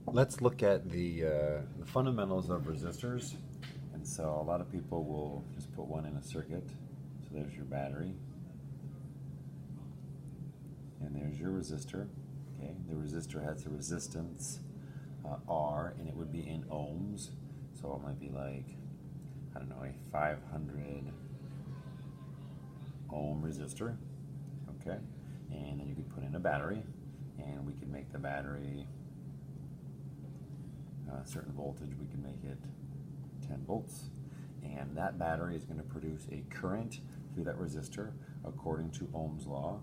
Let's look at the fundamentals of resistors. And so a lot of people will just put one in a circuit. So there's your battery. And there's your resistor. Okay, the resistor has a resistance R, and it would be in ohms. So it might be like, I don't know, a 500 ohm resistor. Okay, and then you could put in a battery, and we could make the battery a certain voltage. We can make it 10 volts, and that battery is going to produce a current through that resistor according to Ohm's law.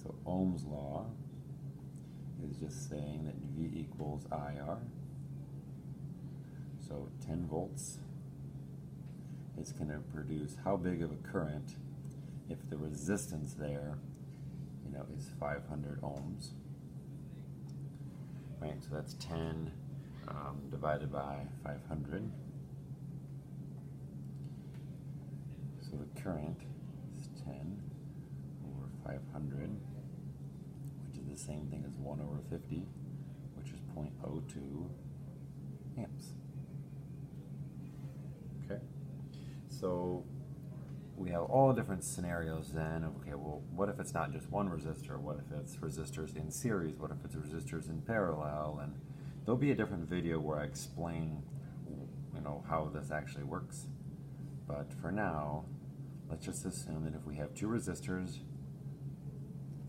So Ohm's law is just saying that V equals IR. So 10 volts is going to produce how big of a current if the resistance there, is 500 ohms. Right, so that's 10 divided by 500. So the current is 10 over 500, which is the same thing as 1 over 50, which is 0.02 amps. Okay, so we have all different scenarios then of, okay, well, what if it's not just one resistor? What if it's resistors in series? What if it's resistors in parallel? And there'll be a different video where I explain, how this actually works. But for now, let's just assume that if we have two resistors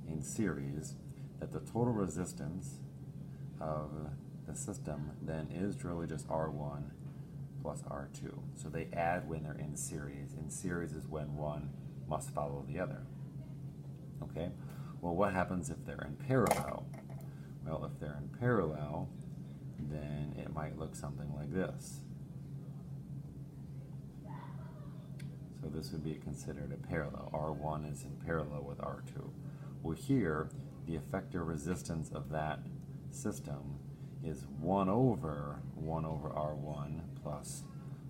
in series, that the total resistance of the system then is really just R1 plus R2. So they add when they're in series. In series is when one must follow the other. Okay? Well, what happens if they're in parallel? Well, if they're in parallel, then it might look something like this. So this would be considered a parallel. R1 is in parallel with R2. Well, here, the effective resistance of that system is 1 over R1 plus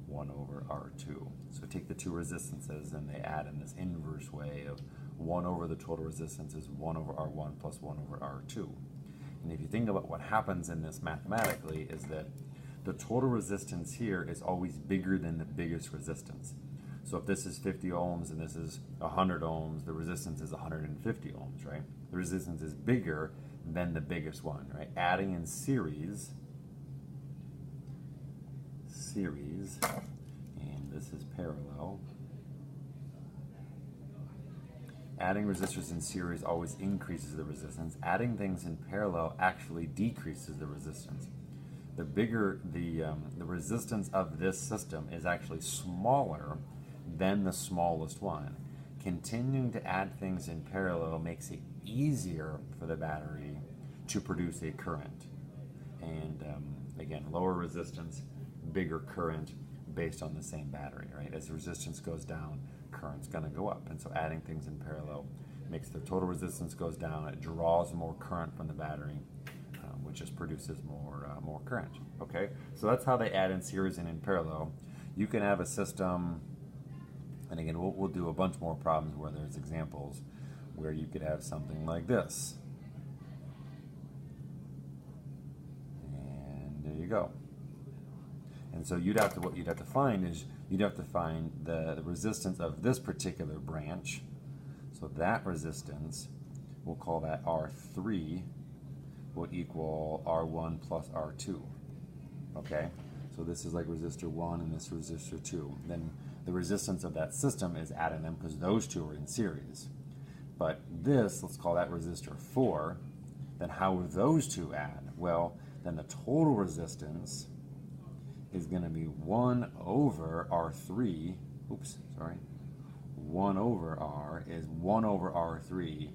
1 over R2. So take the two resistances and they add in this inverse way of 1 over the total resistance is 1 over R1 plus 1 over R2. And if you think about what happens in this mathematically is that the total resistance here is always bigger than the biggest resistance. So if this is 50 ohms and this is 100 ohms, the resistance is 150 ohms, right? The resistance is bigger than the biggest one, right? Adding in series, and this is parallel. Adding resistors in series always increases the resistance. Adding things in parallel actually decreases the resistance. The bigger the resistance of this system is actually smaller than the smallest one. Continuing to add things in parallel makes it easier for the battery to produce a current. And again, lower resistance, bigger current based on the same battery, right? As the resistance goes down, current's gonna go up. And so adding things in parallel makes the total resistance goes down. It draws more current from the battery, which just produces more current, okay? So that's how they add in series and in parallel. You can have a system, and again, we'll do a bunch more problems where there's examples where you could have something like this. And there you go. And so what you'd have to find is you'd have to find the resistance of this particular branch. So that resistance, we'll call that R3, will equal R1 plus R2. Okay? So this is like resistor 1 and this resistor 2. Then the resistance of that system is adding them because those two are in series. But this, let's call that resistor 4. Then how will those two add? Well, then the total resistance is going to be 1 over R3. Oops, sorry. 1 over R is 1 over R3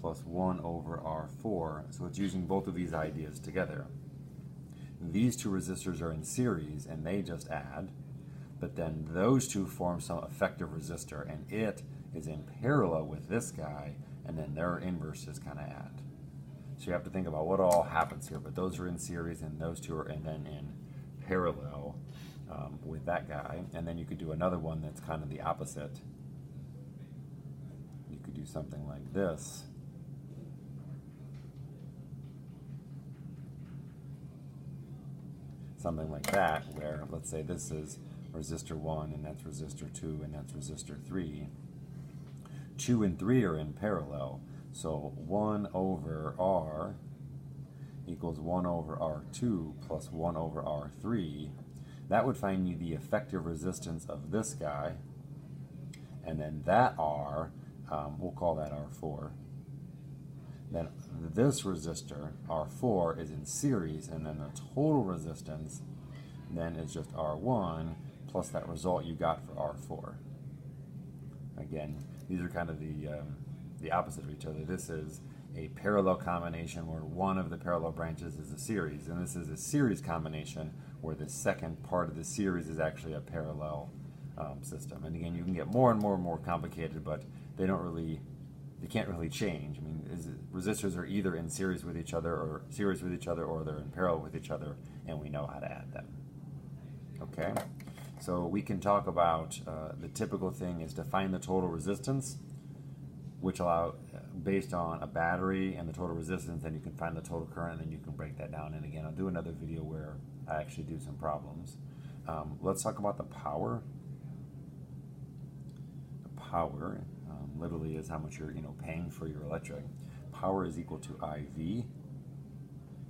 plus 1 over R4. So it's using both of these ideas together. These two resistors are in series and they just add, but then those two form some effective resistor and it is in parallel with this guy, and then their inverses kind of add. So you have to think about what all happens here, but those are in series and those two are and then in parallel with that guy. And then you could do another one that's kind of the opposite. You could do something like this. something like that, where let's say this is resistor 1 and that's resistor 2 and that's resistor 3. 2 and 3 are in parallel, so 1 over R equals 1 over R2 plus 1 over R3. That would find you the effective resistance of this guy, and then that R, we'll call that R4. Then this resistor, R4, is in series, and then the total resistance then is just R1 plus that result you got for R4. Again, these are kind of the opposite of each other. This is a parallel combination where one of the parallel branches is a series, and this is a series combination where the second part of the series is actually a parallel system. And again, you can get more and more and more complicated, but they can't really change. I mean, resistors are either in series with each other or they're in parallel with each other, and we know how to add them. Okay, so we can talk about the typical thing is to find the total resistance, which allow based on a battery and the total resistance, then you can find the total current, and then you can break that down. And again, I'll do another video where I actually do some problems. Let's talk about the power. The power literally is how much you're paying for your electric. Power is equal to IV,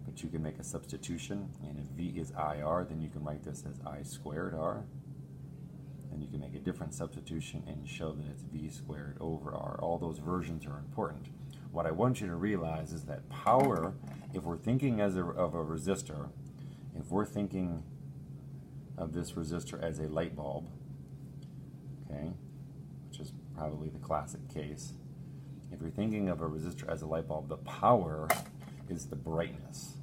but you can make a substitution, and if V is IR, then you can write this as I squared R. And you can make a different substitution and show that it's V squared over R. All those versions are important. What I want you to realize is that power, if we're thinking of a resistor, if we're thinking of this resistor as a light bulb, okay, which is probably the classic case, if you're thinking of a resistor as a light bulb, the power is the brightness.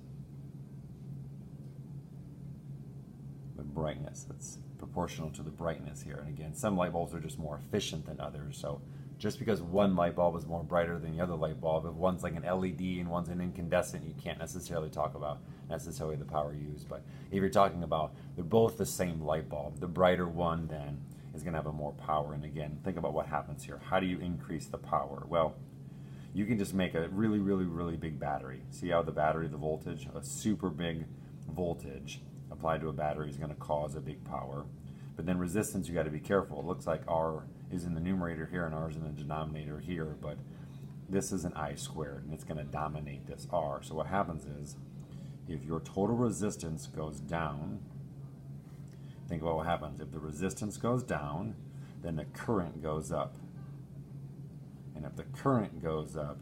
The brightness, that's proportional to the brightness here. And again, some light bulbs are just more efficient than others. So just because one light bulb is more brighter than the other light bulb, if one's like an LED and one's an incandescent, you can't necessarily talk about necessarily the power used. But if you're talking about they're both the same light bulb, the brighter one then is going to have a more power. And again, think about what happens here. How do you increase the power? Well, you can just make a really, really, really big battery. See how the battery, the voltage, a super big voltage applied to a battery is going to cause a big power. But then resistance, you got to be careful. It looks like R is in the numerator here and R is in the denominator here, but this is an I squared, and it's going to dominate this R. So what happens is, if your total resistance goes down, think about what happens. If the resistance goes down, then the current goes up. And if the current goes up,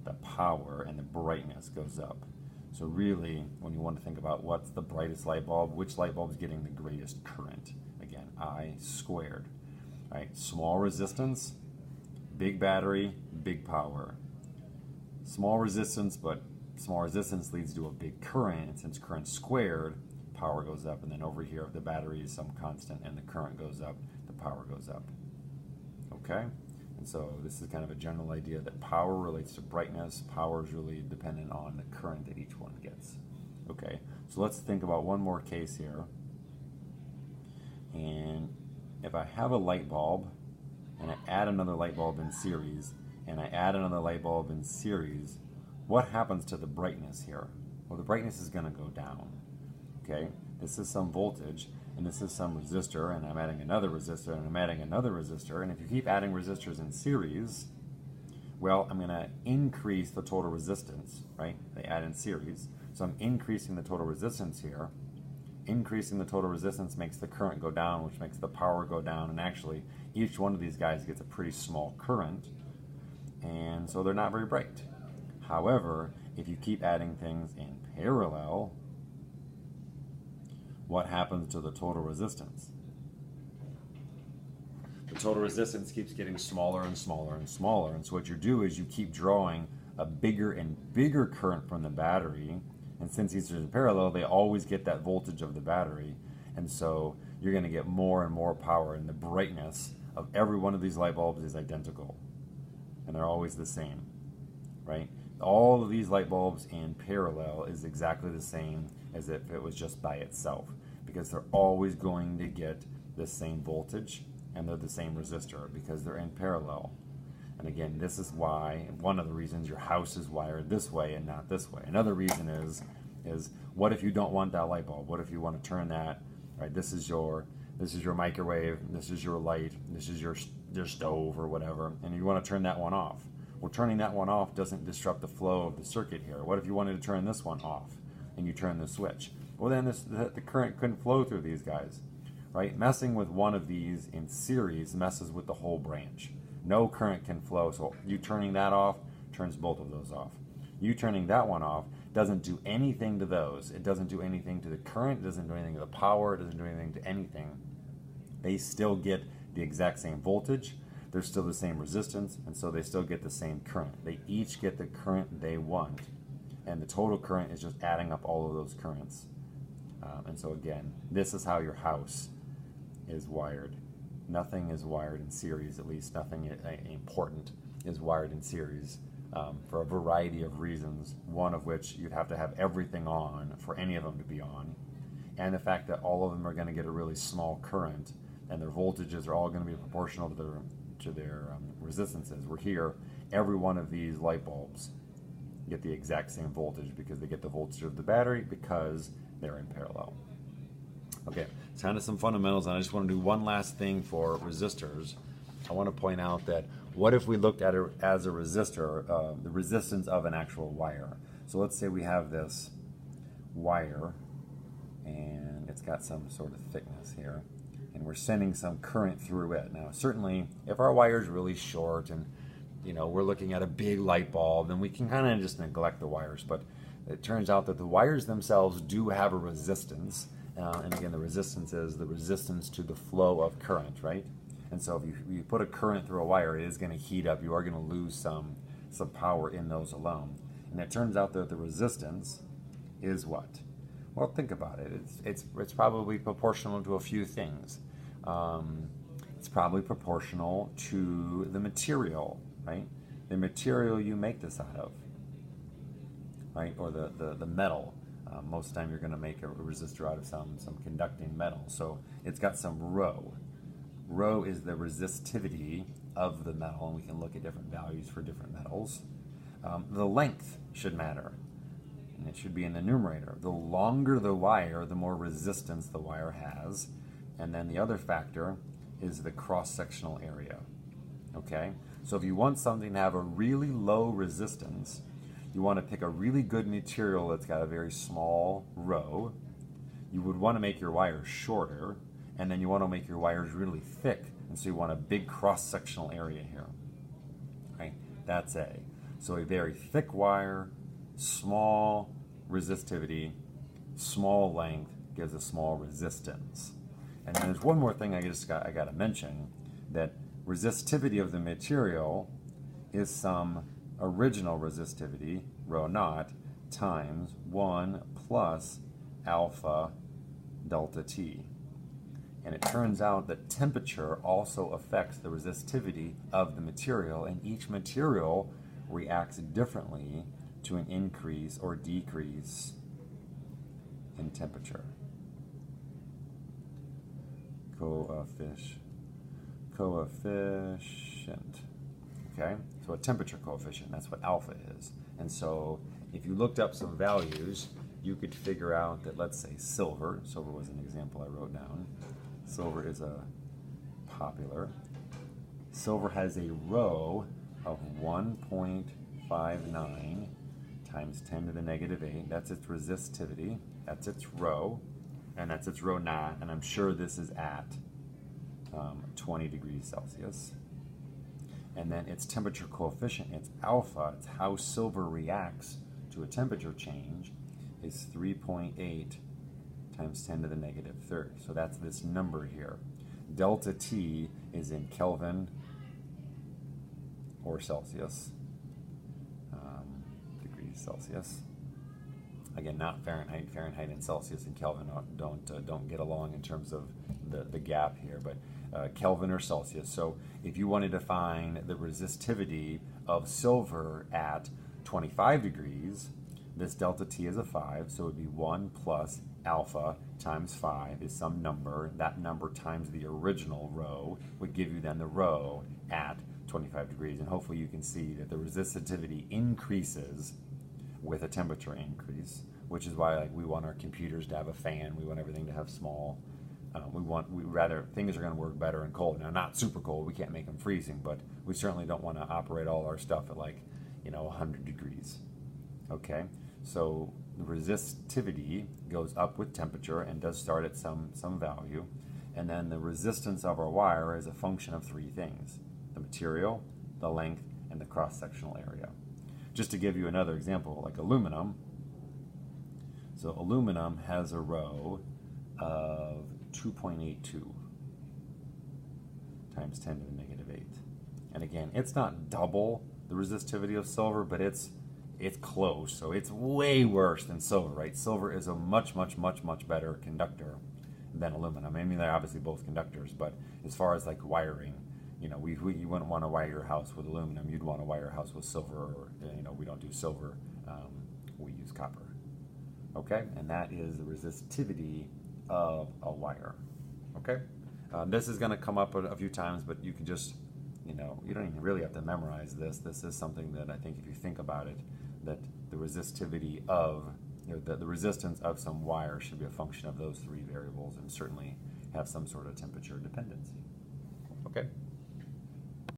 the power and the brightness goes up. So really, when you want to think about what's the brightest light bulb, which light bulb is getting the greatest current? Again, I squared. Right? Small resistance, big battery, big power. Small resistance, but small resistance leads to a big current, and since current squared, power goes up. And then over here, if the battery is some constant and the current goes up, the power goes up. Okay? And so this is kind of a general idea that power relates to brightness. Power is really dependent on the current that each one gets. Okay, so let's think about one more case here. And if I have a light bulb and I add another light bulb in series and I add another light bulb in series, what happens to the brightness here? Well, the brightness is going to go down. Okay, this is some voltage, and this is some resistor, and I'm adding another resistor, and I'm adding another resistor, and if you keep adding resistors in series, well, I'm going to increase the total resistance, right? They add in series, so I'm increasing the total resistance here. Increasing the total resistance makes the current go down, which makes the power go down, and actually, each one of these guys gets a pretty small current, and so they're not very bright. However, if you keep adding things in parallel, what happens to the total resistance? The total resistance keeps getting smaller and smaller and smaller, and so what you do is you keep drawing a bigger and bigger current from the battery, and since these are in parallel, they always get that voltage of the battery, and so you're going to get more and more power, and the brightness of every one of these light bulbs is identical, and they're always the same, right? All of these light bulbs in parallel is exactly the same as if it was just by itself, because they're always going to get the same voltage and they're the same resistor because they're in parallel. And again, this is why, one of the reasons your house is wired this way and not this way. Another reason is is what if you don't want that light bulb? What if you want to turn that, right? This is your microwave, this is your light, this is your stove or whatever, and you want to turn that one off. Well, turning that one off doesn't disrupt the flow of the circuit here. What if you wanted to turn this one off and you turn the switch? Well, then the current couldn't flow through these guys, right? Messing with one of these in series messes with the whole branch. No current can flow, so you turning that off turns both of those off. You turning that one off doesn't do anything to those. It doesn't do anything to the current, it doesn't do anything to the power, it doesn't do anything to anything. They still get the exact same voltage, they're still the same resistance, and so they still get the same current. They each get the current they want, and the total current is just adding up all of those currents. And so again, this is how your house is wired. Nothing is wired in series, at least nothing important is wired in series for a variety of reasons, one of which you'd have to have everything on for any of them to be on, and the fact that all of them are going to get a really small current and their voltages are all going to be proportional to their resistances. We're here, every one of these light bulbs get the exact same voltage because they get the voltage of the battery because they're in parallel. Okay, it's kind of some fundamentals, and I just want to do one last thing for resistors. I want to point out that what if we looked at it as a resistor, the resistance of an actual wire. So let's say we have this wire and it's got some sort of thickness here, and we're sending some current through it. Now certainly if our wire is really short and we're looking at a big light bulb, then we can kind of just neglect the wires, but it turns out that the wires themselves do have a resistance, and again the resistance is the resistance to the flow of current, right? And so if you put a current through a wire, it is going to heat up. You are going to lose some power in those alone. And it turns out that the resistance is what? Well, think about it. It's probably proportional to a few things. It's probably proportional to the material, right? The material you make this out of, right? Or the metal. Most of the time you're going to make a resistor out of some conducting metal. So it's got some rho. Rho is the resistivity of the metal, and we can look at different values for different metals. The length should matter, and it should be in the numerator. The longer the wire, the more resistance the wire has. And then the other factor is the cross-sectional area. Okay? So if you want something to have a really low resistance, you want to pick a really good material that's got a very small rho. You would want to make your wires shorter, and then you want to make your wires really thick, and so you want a big cross-sectional area here. Right? That's A. So a very thick wire, small resistivity, small length gives a small resistance. And then there's one more thing I got to mention, that resistivity of the material is some original resistivity, rho naught, times 1 plus alpha delta T. And it turns out that temperature also affects the resistivity of the material, and each material reacts differently to an increase or decrease in temperature. Coefficient. Okay, so a temperature coefficient, that's what alpha is. And so if you looked up some values, you could figure out that, let's say silver was an example I wrote down. Silver is a popular. Silver has a rho of 1.59 times 10 to the negative 8. That's its resistivity. That's its rho. And that's its rho naught. And I'm sure this is at 20 degrees Celsius. And then its temperature coefficient, its alpha, it's how silver reacts to a temperature change, is 3.8 times 10 to the negative third. So that's this number here. Delta T is in Kelvin or Celsius, degrees Celsius. Again, not Fahrenheit. Fahrenheit and Celsius and Kelvin don't get along in terms of the gap here, but Kelvin or Celsius. So if you wanted to find the resistivity of silver at 25 degrees, this delta T is a 5, so it would be 1 plus alpha times 5 is some number. That number times the original rho would give you then the rho at 25 degrees. And hopefully you can see that the resistivity increases with a temperature increase, which is why like we want our computers to have a fan. We want everything to have small. We rather things are going to work better in cold. Now, not super cold. We can't make them freezing, but we certainly don't want to operate all our stuff at like 100 degrees. Okay, so the resistivity goes up with temperature and does start at some value, and then the resistance of our wire is a function of three things: the material, the length, and the cross-sectional area. Just to give you another example, like aluminum. So aluminum has a rho of 2.82 times 10 to the negative 8. And again, it's not double the resistivity of silver, but it's close. So it's way worse than silver, right? Silver is a much better conductor than aluminum. I mean, they're obviously both conductors, but as far as like wiring, you wouldn't want to wire your house with aluminum. You'd want to wire your house with silver, or we don't do silver. We use copper. Okay, and that is the resistivity of a wire. Okay, this is going to come up a few times, but you can just, you don't even really have to memorize this. This is something that I think if you think about it, that the resistivity of, the resistance of some wire should be a function of those three variables, and certainly have some sort of temperature dependency. Okay.